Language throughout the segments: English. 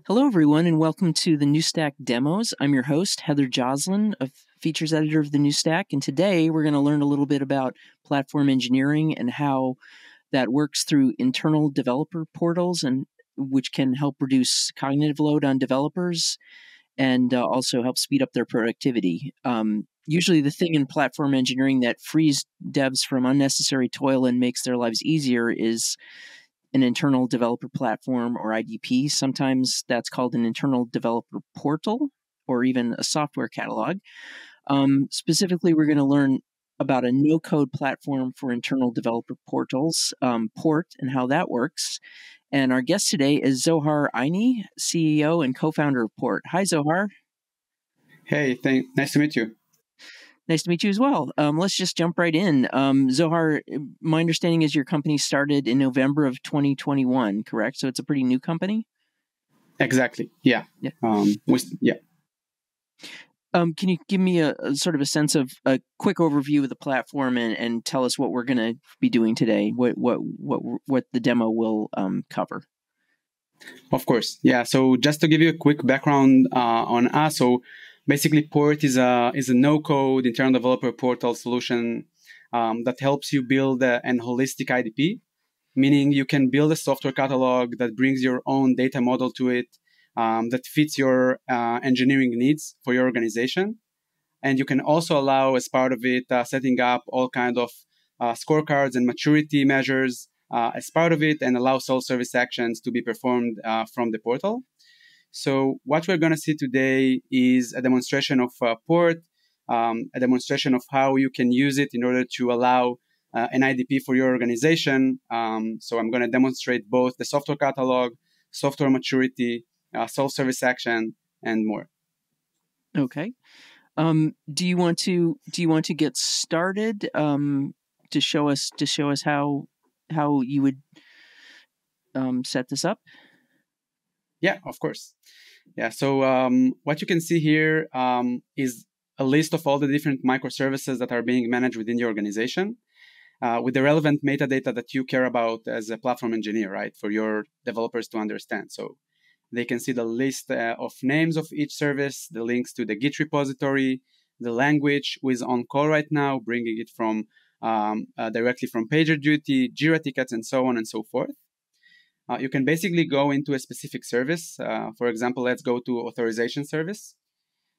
Hello, everyone, and welcome to the New Stack Demos. I'm your host, Heather Joslyn, a features editor of the New Stack, and today we're going to learn a little bit about platform engineering and how that works through internal developer portals, and which can help reduce cognitive load on developers and also help speed up their productivity. Usually the thing in platform engineering that frees devs from unnecessary toil and makes their lives easier is an internal developer platform, or IDP. Sometimes that's called an internal developer portal or even a software catalog. Specifically, we're going to learn about a no-code platform for internal developer portals, Port, and how that works. And our guest today is Zohar Einy, CEO and co-founder of Port. Hi, Zohar. Hey, nice to meet you. Nice to meet you as well. Let's just jump right in. Zohar, my understanding is your company started in November of 2021, correct? So it's a pretty new company? Exactly. Yeah. Can you give me a sort of a sense of a quick overview of the platform and tell us what we're going to be doing today? What the demo will cover? Of course. Yeah. So just to give you a quick background on us, so basically, Port is a no-code internal developer portal solution that helps you build an holistic IDP, meaning you can build a software catalog that brings your own data model to it, that fits your engineering needs for your organization. And you can also allow, as part of it, setting up all kinds of scorecards and maturity measures as part of it, and allow self-service actions to be performed from the portal. So what we're going to see today is a demonstration of Port, a demonstration of how you can use it in order to allow an IDP for your organization. So I'm going to demonstrate both the software catalog, software maturity, self-service action, and more. Okay. Do you want to get started to show us how you would set this up? Yeah, of course. Yeah, so what you can see here is a list of all the different microservices that are being managed within your organization with the relevant metadata that you care about as a platform engineer, right, for your developers to understand. So they can see the list of names of each service, the links to the Git repository, the language who is on call right now, bringing it from directly from PagerDuty, Jira tickets, and so on and so forth. You can basically go into a specific service. For example, let's go to authorization service.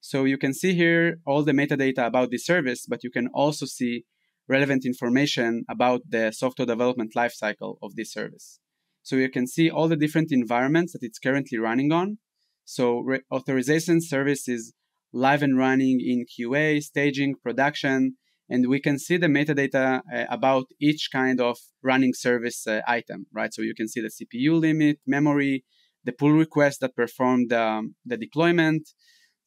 So you can see here all the metadata about this service, but you can also see relevant information about the software development lifecycle of this service. So you can see all the different environments that it's currently running on. So authorization service is live and running in QA, staging, production, and we can see the metadata about each kind of running service item, right? So you can see the CPU limit, memory, the pull request that performed the deployment.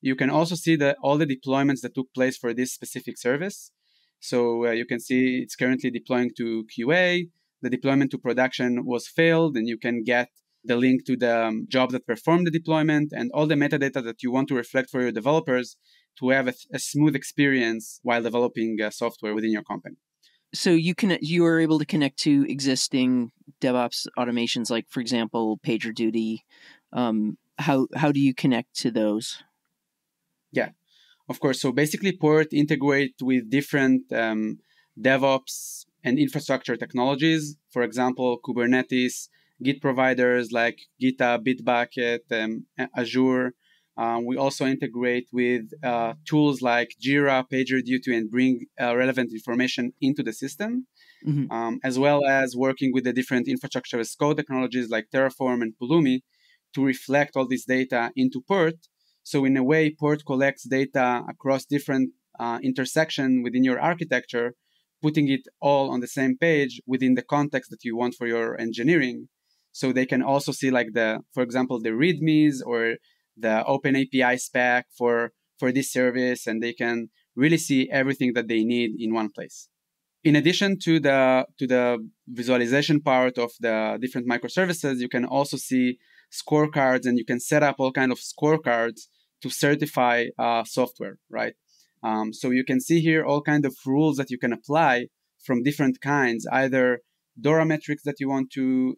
You can also see all the deployments that took place for this specific service. So you can see it's currently deploying to QA. The deployment to production was failed, and you can get the link to the job that performed the deployment and all the metadata that you want to reflect for your developers to have a smooth experience while developing software within your company. So you are able to connect to existing DevOps automations, like, for example, PagerDuty. How do you connect to those? Yeah, of course. So basically, Port integrate with different DevOps and infrastructure technologies. For example, Kubernetes, Git providers like GitHub, Bitbucket, Azure. We also integrate with tools like Jira, PagerDuty, and bring relevant information into the system, as well as working with the different infrastructure as code technologies like Terraform and Pulumi to reflect all this data into Port. So in a way, Port collects data across different intersection within your architecture, putting it all on the same page within the context that you want for your engineering. So they can also see, like, for example, the ReadMes or the OpenAPI spec for this service, and they can really see everything that they need in one place. In addition to the visualization part of the different microservices, you can also see scorecards, and you can set up all kinds of scorecards to certify software, right? So you can see here all kinds of rules that you can apply from different kinds, either DORA metrics that you want to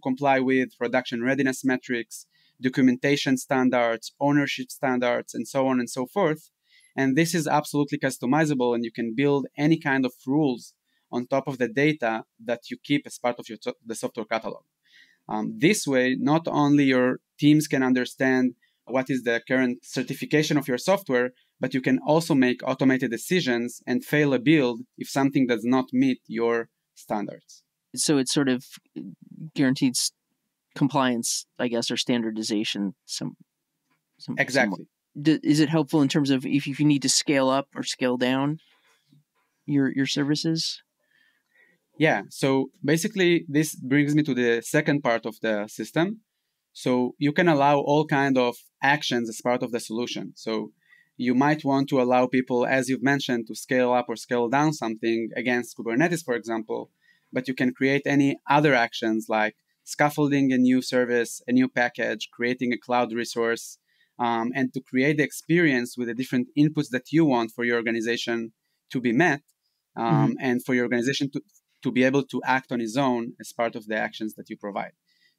comply with, production readiness metrics, documentation standards, ownership standards, and so on and so forth. And this is absolutely customizable, and you can build any kind of rules on top of the data that you keep as part of the software catalog. This way, not only your teams can understand what is the current certification of your software, but you can also make automated decisions and fail a build if something does not meet your standards. So it sort of guarantees compliance, I guess, or standardization. Exactly. Is it helpful in terms of if you need to scale up or scale down your services? Yeah. So basically, this brings me to the second part of the system. So you can allow all kind of actions as part of the solution. So you might want to allow people, as you've mentioned, to scale up or scale down something against Kubernetes, for example, but you can create any other actions like scaffolding a new service, a new package, creating a cloud resource, and to create the experience with the different inputs that you want for your organization to be met, and for your organization to be able to act on its own as part of the actions that you provide.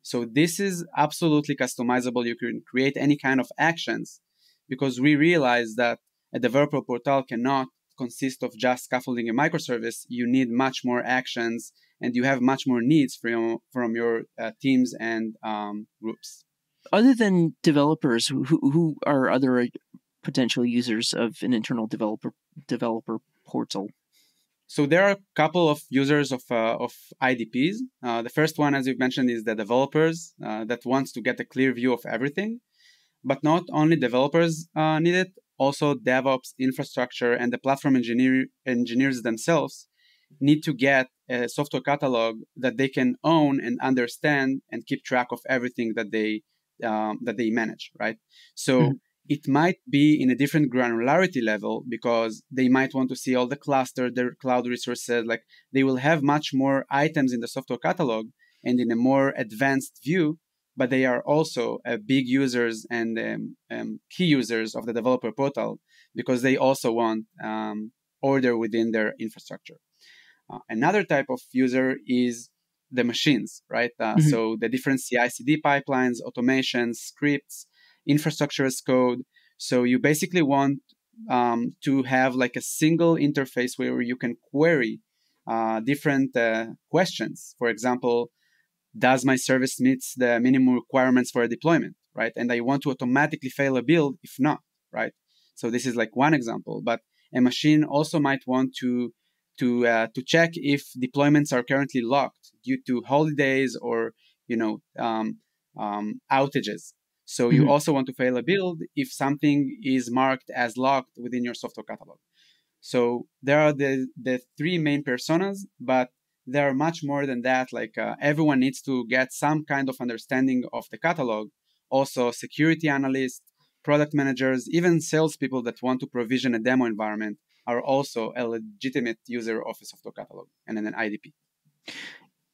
So this is absolutely customizable. You can create any kind of actions because we realize that a developer portal cannot consist of just scaffolding a microservice. You need much more actions and you have much more needs from your teams and groups. Other than developers, who are other potential users of an internal developer portal? So there are a couple of users of IDPs. The first one, as you've mentioned, is the developers that wants to get a clear view of everything. But not only developers need it, also DevOps, infrastructure, and the platform engineers themselves need to get a software catalog that they can own and understand and keep track of everything that they manage, right? So it might be in a different granularity level because they might want to see all the cluster, their cloud resources, like they will have much more items in the software catalog and in a more advanced view, but they are also big users and key users of the developer portal because they also want order within their infrastructure. Another type of user is the machines, right? So the different CI/CD pipelines, automations, scripts, infrastructure as code. So you basically want to have like a single interface where you can query different questions. For example, does my service meets the minimum requirements for a deployment, right? And I want to automatically fail a build if not, right? So this is like one example. But a machine also might want to check if deployments are currently locked due to holidays or outages. So you also want to fail a build if something is marked as locked within your software catalog. So there are the three main personas, but there are much more than that. Like everyone needs to get some kind of understanding of the catalog. Also, security analysts, product managers, even salespeople that want to provision a demo environment are also a legitimate user of a software catalog and an IDP.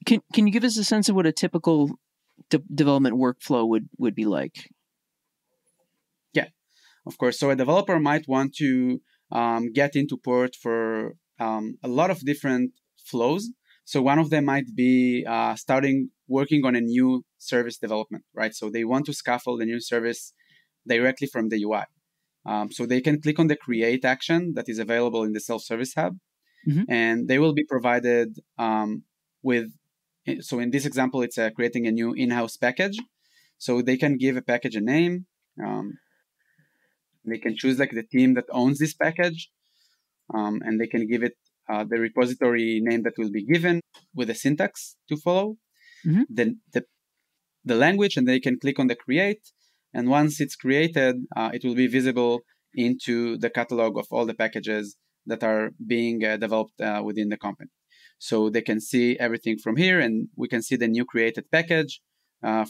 Can you give us a sense of what a typical development workflow would be like? Yeah, of course. So a developer might want to get into port for a lot of different flows. So one of them might be starting working on a new service development, right? So they want to scaffold a new service directly from the UI. So they can click on the create action that is available in the self-service hub, and they will be provided with, so in this example, it's creating a new in-house package. So they can give a package a name. They can choose like the team that owns this package, and they can give it the repository name that will be given with a syntax to follow, the language, and they can click on the create. And once it's created, it will be visible into the catalog of all the packages that are being developed within the company. So they can see everything from here, and we can see the new created package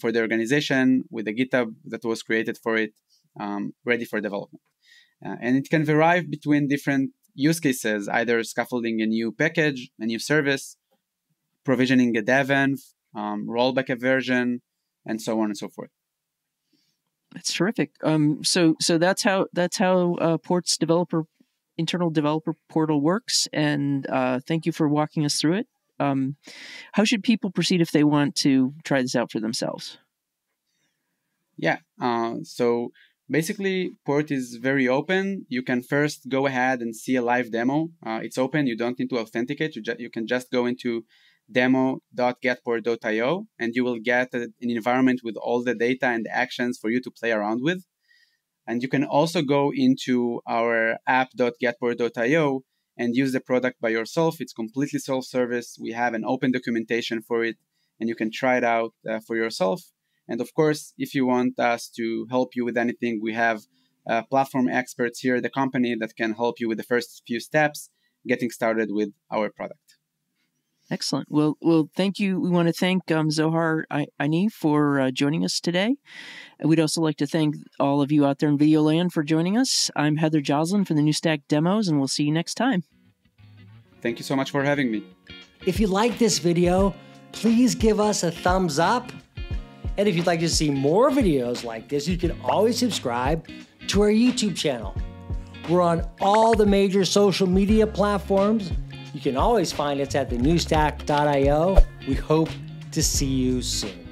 for the organization with the GitHub that was created for it, ready for development. And it can vary between different use cases, either scaffolding a new package, a new service, provisioning a dev-env, rollback a version, and so on and so forth. That's terrific. So that's how Port's internal developer portal works. And thank you for walking us through it. How should people proceed if they want to try this out for themselves? Yeah. So basically, Port is very open. You can first go ahead and see a live demo. It's open. You don't need to authenticate. You can just go into demo.getport.io and you will get an environment with all the data and actions for you to play around with. And you can also go into our app.getport.io and use the product by yourself. It's completely self-service. We have an open documentation for it, and you can try it out for yourself. And of course, if you want us to help you with anything, we have platform experts here at the company that can help you with the first few steps getting started with our product. Excellent. Well, thank you. We want to thank Zohar Einy for joining us today. And we'd also like to thank all of you out there in video land for joining us. I'm Heather Joslyn from the new Stack Demos, and we'll see you next time. Thank you so much for having me. If you like this video, please give us a thumbs up. And if you'd like to see more videos like this, you can always subscribe to our YouTube channel. We're on all the major social media platforms. You can always find us at thenewstack.io. We hope to see you soon.